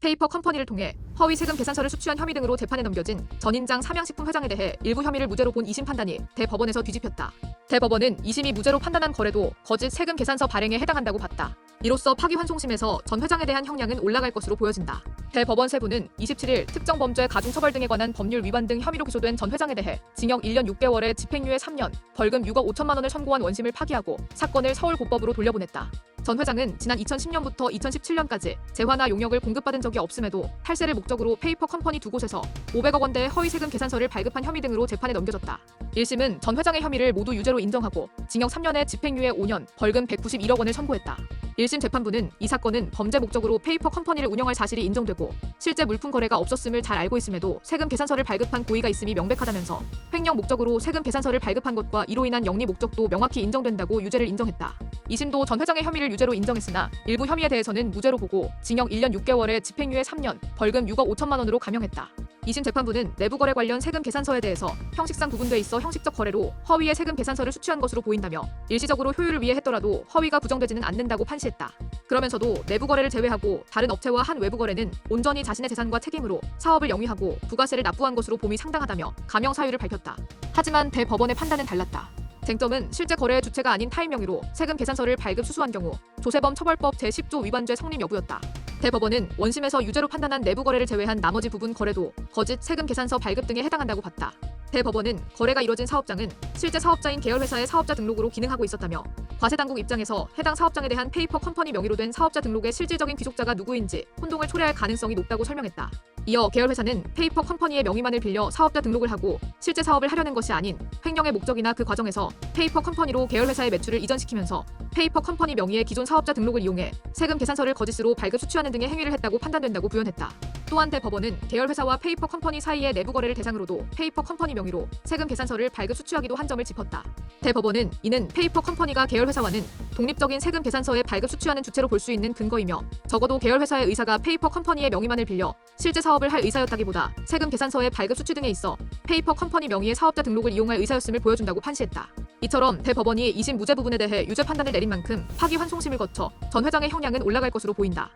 페이퍼 컴퍼니를 통해 허위 세금 계산서를 수취한 혐의 등으로 재판에 넘겨진 전인장 삼양식품 회장에 대해 일부 혐의를 무죄로 본 2심 판단이 대법원에서 뒤집혔다. 대법원은 2심이 무죄로 판단한 거래도 거짓 세금 계산서 발행에 해당한다고 봤다. 이로써 파기환송심에서 전 회장에 대한 형량은 올라갈 것으로 보여진다. 대법원 세부는 27일 특정 범죄 가중처벌 등에 관한 법률 위반 등 혐의로 기소된 전 회장에 대해 징역 1년 6개월에 집행유예 3년, 벌금 6억 5천만 원을 선고한 원심을 파기하고 사건을 서울고법으로 돌려보냈다. 전 회장은 지난 2010년부터 2017년까지 재화나 용역을 공급받은 적이 없음에도 탈세를 목적으로 페이퍼 컴퍼니 두 곳에서 500억 원대의 허위 세금 계산서를 발급한 혐의 등으로 재판에 넘겨졌다. 1심은 전 회장의 혐의를 모두 유죄로 인정하고 징역 3년에 집행유예 5년, 벌금 191억 원을 선고했다. 1심 재판부는 이 사건은 범죄 목적으로 페이퍼 컴퍼니를 운영할 사실이 인정되고 실제 물품 거래가 없었음을 잘 알고 있음에도 세금 계산서를 발급한 고의가 있음이 명백하다면서 횡령 목적으로 세금 계산서를 발급한 것과 이로 인한 영리 목적도 명확히 인정된다고 유죄를 인정했다. 2심도 전 회장의 혐의를 유죄로 인정했으나 일부 혐의에 대해서는 무죄로 보고 징역 1년 6개월에 집행유예 3년, 벌금 6억 5천만 원으로 감형했다. 2심 재판부는 내부 거래 관련 세금 계산서에 대해서 형식상 구분돼 있어 형식적 거래로 허위의 세금 계산서를 수취한 것으로 보인다며 일시적으로 효율을 위해 했더라도 허위가 부정되지는 않는다고 판시했다. 그러면서도 내부 거래를 제외하고 다른 업체와 한 외부 거래는 온전히 자신의 재산과 책임으로 사업을 영위하고 부가세를 납부한 것으로 봄이 상당하다며 감형 사유를 밝혔다. 하지만 대법원의 판단은 달랐다. 쟁점은 실제 거래의 주체가 아닌 타인 명의로 세금 계산서를 발급 수수한 경우 조세범 처벌법 제10조 위반죄 성립 여부였다. 대법원은 원심에서 유죄로 판단한 내부 거래를 제외한 나머지 부분 거래도 거짓 세금 계산서 발급 등에 해당한다고 봤다. 대법원은 거래가 이뤄진 사업장은 실제 사업자인 계열회사의 사업자 등록으로 기능하고 있었다며 과세당국 입장에서 해당 사업장에 대한 페이퍼 컴퍼니 명의로 된 사업자 등록의 실질적인 귀속자가 누구인지 혼동을 초래할 가능성이 높다고 설명했다. 이어 계열회사는 페이퍼 컴퍼니의 명의만을 빌려 사업자 등록을 하고 실제 사업을 하려는 것이 아닌 횡령의 목적이나 그 과정에서 페이퍼 컴퍼니로 계열회사의 매출을 이전시키면서 페이퍼 컴퍼니 명의의 기존 사업자 등록을 이용해 세금 계산서를 거짓으로 발급 수취하는 등의 행위를 했다고 판단된다고 부연했다. 또한 대법원은 계열회사와 페이퍼 컴퍼니 사이의 내부 거래를 대상으로도 페이퍼 컴퍼니 명의로 세금 계산서를 발급 수취하기도 한 점을 짚었다. 대법원은 이는 페이퍼 컴퍼니가 계열회사와는 독립적인 세금 계산서에 발급 수취하는 주체로 볼 수 있는 근거이며 적어도 계열회사의 의사가 페이퍼 컴퍼니의 명의만을 빌려 실제 사업을 할 의사였다기보다 세금 계산서의 발급 수취 등에 있어 페이퍼 컴퍼니 명의의 사업자 등록을 이용할 의사였음을 보여준다고 판시했다. 이처럼 대법원이 2심 무죄 부분에 대해 유죄 판단을 내린 만큼 파기환송심을 거쳐 전 회장의 형량은 올라갈 것으로 보인다.